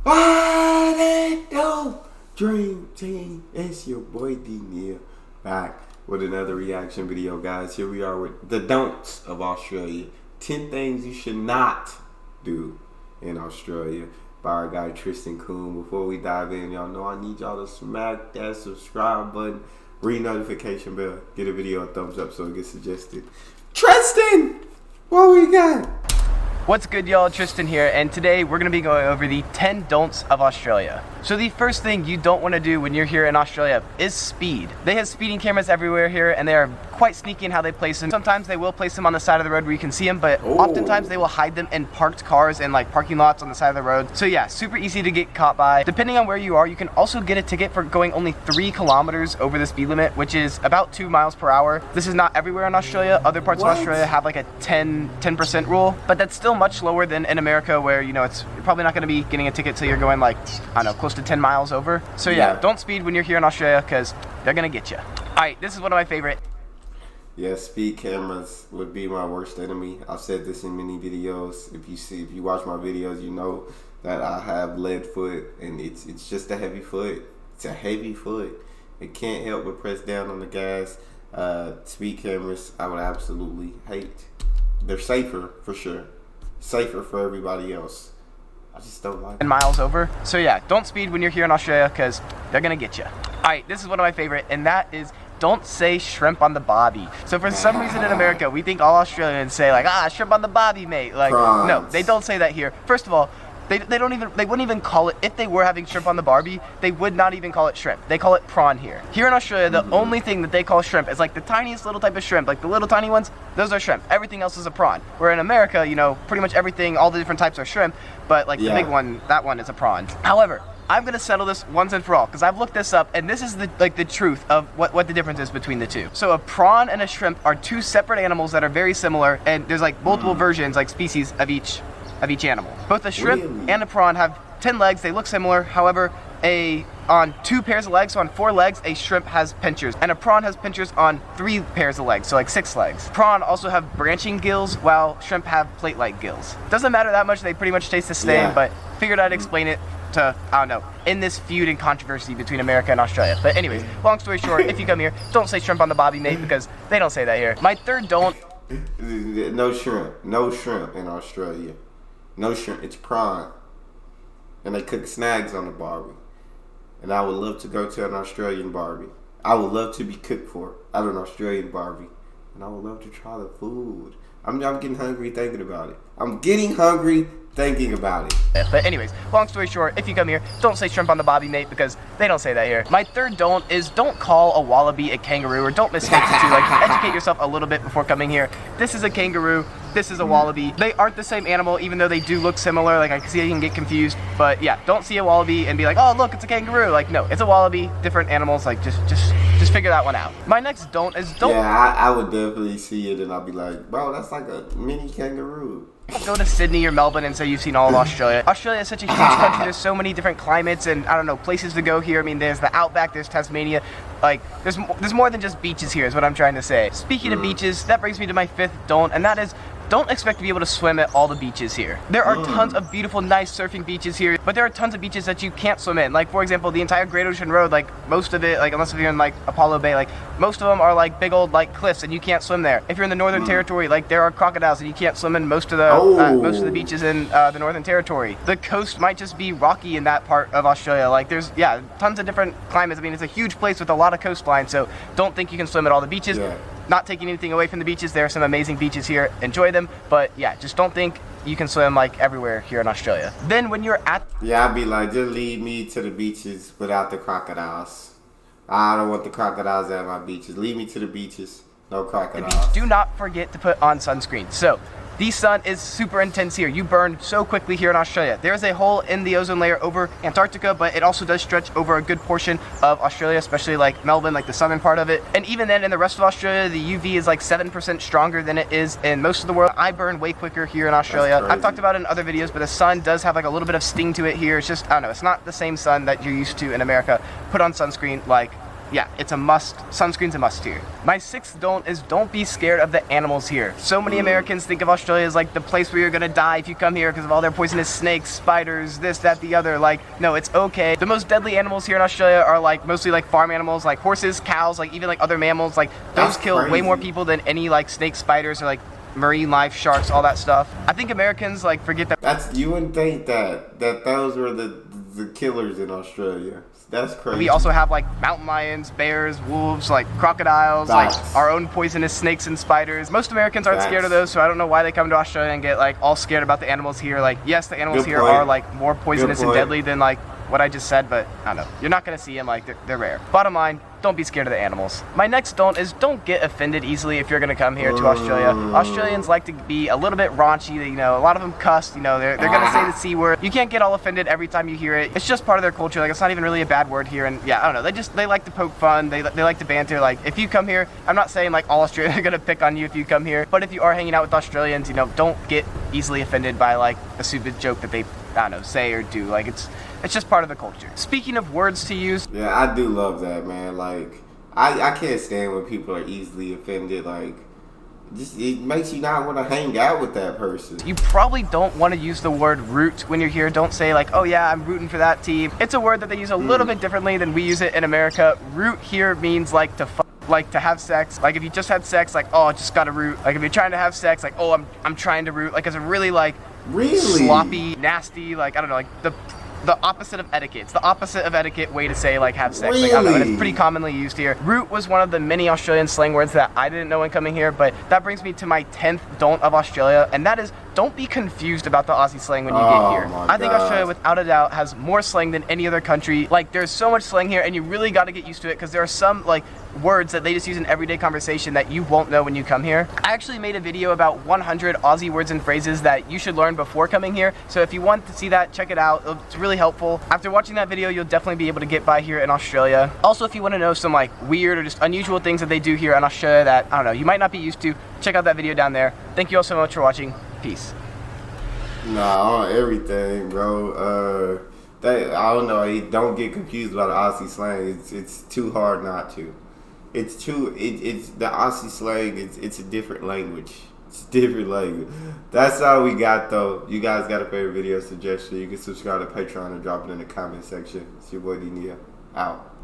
What it do? Dream Team, it's your boy D Neal back with another reaction video, guys. Here we are with the don'ts of Australia. 10 things you should not do in Australia by our guy Tristan Coon. Before we dive in, y'all know I need y'all to smack that subscribe button, ring notification bell, get a video a thumbs up so it gets suggested. Tristan, what we got? What's good, y'all? Tristan here, and today we're going to be going over the 10 don'ts of Australia. So the first thing you don't want to do when you're here in Australia is speed. They have speeding cameras everywhere here, and they are quite sneaky in how they place them. Sometimes they will place them on the side of the road where you can see them, but oftentimes they will hide them in parked cars and like parking lots on the side of the road. So yeah, super easy to get caught by. Depending on where you are, you can also get a ticket for going only 3 kilometers over the speed limit, which is about 2 miles per hour. This is not everywhere in Australia. Other parts of Australia have like a 10% rule, but that's still much lower than in America, where you're probably not going to be getting a ticket till you're going like, I don't know, close to 10 miles over. So yeah, don't speed when you're here in Australia because they're going to get you. Alright, this is one of my favorite. Yeah, speed cameras would be my worst enemy. I've said this in many videos. If you watch my videos, you know that I have lead foot, and it's just a heavy foot. It's a heavy foot. It can't help but press down on the gas. Speed cameras, I would absolutely hate. They're safer for sure. Safer for everybody else. I just don't like 10 miles over. So yeah, don't speed when you're here in Australia because they're gonna get you. Alright, this is one of my favorite, and that is don't say shrimp on the bobby. So for some reason in America, we think all Australians say like, shrimp on the bobby, mate. Like, prawns. No, they don't say that here. First of all, they wouldn't even call it, if they were having shrimp on the barbie, they would not even call it shrimp. They call it prawn here. Here in Australia, the only thing that they call shrimp is like the tiniest little type of shrimp, like the little tiny ones, those are shrimp. Everything else is a prawn. Where in America, you know, pretty much everything, all the different types are shrimp, but like the big one, that one is a prawn. However, I'm gonna settle this once and for all because I've looked this up, and this is the truth of what the difference is between the two. So a prawn and a shrimp are two separate animals that are very similar, and there's like multiple versions, like species of each animal. Both a shrimp and a prawn have 10 legs. They look similar. However, on 2 pairs of legs, so on 4 legs, a shrimp has pinchers, and a prawn has pinchers on 3 pairs of legs, so like 6 legs. Prawn also have branching gills, while shrimp have plate-like gills. Doesn't matter that much. They pretty much taste the same, but figured I'd explain it to, I don't know, in this feud and controversy between America and Australia. But anyways, long story short, if you come here, don't say shrimp on the bobby, mate, because they don't say that here. My third don't. No shrimp. No shrimp in Australia. No shrimp. It's prawn. And they cook snags on the barbie. And I would love to go to an Australian barbie. I would love to be cooked for at an Australian barbie. And I would love to try the food. I'm getting hungry thinking about it. I'm getting hungry thinking about it. But anyways, long story short, if you come here, don't say shrimp on the bobby, mate, because they don't say that here. My third don't is don't call a wallaby a kangaroo, or don't mistake the two. Like, educate yourself a little bit before coming here. This is a kangaroo. This is a wallaby. They aren't the same animal, even though they do look similar. Like, I can see how you can get confused. But yeah, don't see a wallaby and be like, oh, look, it's a kangaroo. Like, no, it's a wallaby. Different animals. Like, just figure that one out. My next don't is don't. Yeah, I would definitely see it, and I'll be like, bro, that's like a mini kangaroo. Go to Sydney or Melbourne and say you've seen all of Australia. Australia is such a huge country. There's so many different climates and, I don't know, places to go here. I mean, there's the Outback, there's Tasmania. Like, there's more than just beaches here is what I'm trying to say. Speaking of beaches, that brings me to my 5th don't, and that is don't expect to be able to swim at all the beaches here. There are tons of beautiful, nice surfing beaches here, but there are tons of beaches that you can't swim in. Like, for example, the entire Great Ocean Road, like, most of it, like, unless if you're in, like, Apollo Bay, like, most of them are, like, big old, like, cliffs, and you can't swim there. If you're in the Northern Territory, like, there are crocodiles, and you can't swim in most of the beaches in the Northern Territory. The coast might just be rocky in that part of Australia. Like, there's, tons of different climates. I mean, it's a huge place with a lot of coastline, so don't think you can swim at all the beaches. Not taking anything away from the beaches. There are some amazing beaches here. Enjoy them. But yeah, just don't think you can swim like everywhere here in Australia. Then when you're at... Yeah, I'd be like, just lead me to the beaches without the crocodiles. I don't want the crocodiles at my beaches. Lead me to the beaches. No crocodiles. Do not forget to put on sunscreen. So, the sun is super intense here. You burn so quickly here in Australia. There is a hole in the ozone layer over Antarctica, but it also does stretch over a good portion of Australia, especially like Melbourne, like the southern part of it. And even then, in the rest of Australia, the UV is like 7% stronger than it is in most of the world. I burn way quicker here in Australia. I've talked about it in other videos, but the sun does have like a little bit of sting to it here. It's just, I don't know, it's not the same sun that you're used to in America. Put on sunscreen like yeah, it's a must. Sunscreen's a must here. My sixth don't is don't be scared of the animals here. So many Americans think of Australia as like the place where you're gonna die if you come here because of all their poisonous snakes, spiders, this, that, the other. Like, no, it's okay. The most deadly animals here in Australia are like mostly like farm animals, like horses, cows, like even like other mammals. Like those kill way more people than any like snakes, spiders, or like marine life, sharks, all that stuff. I think Americans like forget that. You wouldn't think that those were the killers in Australia. That's crazy. We also have like mountain lions, bears, wolves, like crocodiles, like our own poisonous snakes and spiders. Most Americans aren't scared of those, so I don't know why they come to Australia and get like all scared about the animals here. Like, yes, the animals here are like more poisonous and deadly than like what I just said, but I don't know. You're not gonna see them, like they're rare. Bottom line, don't be scared of the animals. My next don't is don't get offended easily if you're gonna come here to Australia. Australians like to be a little bit raunchy. You know, a lot of them cuss. You know, they're gonna say the C word. You can't get all offended every time you hear it. It's just part of their culture. Like, it's not even really a bad word here. And yeah, I don't know. They like to poke fun. They like to banter. Like, if you come here, I'm not saying like all Australians are gonna pick on you if you come here, but if you are hanging out with Australians, you know, don't get easily offended by like a stupid joke that they, I don't know, say or do. Like, it's just part of the culture. Speaking of words to use. Yeah, I do love that, man. Like, I can't stand when people are easily offended. Like, just it makes you not want to hang out with that person. You probably don't want to use the word root when you're here. Don't say like, oh yeah, I'm rooting for that team. It's a word that they use a little bit differently than we use it in America. Root here means like to have sex. Like, if you just had sex, like, oh, I just gotta root. Like, if you're trying to have sex, like, oh, I'm trying to root. Like, it's a really like sloppy, nasty, like, I don't know, like the opposite of etiquette. It's the opposite of etiquette way to say like have sex. Like, I don't know, and it's pretty commonly used here. Root was one of the many Australian slang words that I didn't know when coming here, but that brings me to my 10th don't of Australia, and that is don't be confused about the Aussie slang when you get here. I think Australia, without a doubt, has more slang than any other country. Like, there's so much slang here, and you really got to get used to it because there are some like words that they just use in everyday conversation that you won't know when you come here. I actually made a video about 100 Aussie words and phrases that you should learn before coming here, so if you want to see that, check it out. It's really helpful. After watching that video, you'll definitely be able to get by here in Australia. Also, if you want to know some like weird or just unusual things that they do here in Australia that, I don't know, you might not be used to, check out that video down there. Thank you all so much for watching. Peace. Nah, on everything, bro. I don't know. Don't get confused about the Aussie slang. It's too hard not to. It's the Aussie slang. It's a different language. It's a different language. That's all we got, though. You guys got a favorite video suggestion? You can subscribe to Patreon and drop it in the comment section. It's your boy D Neal. Out.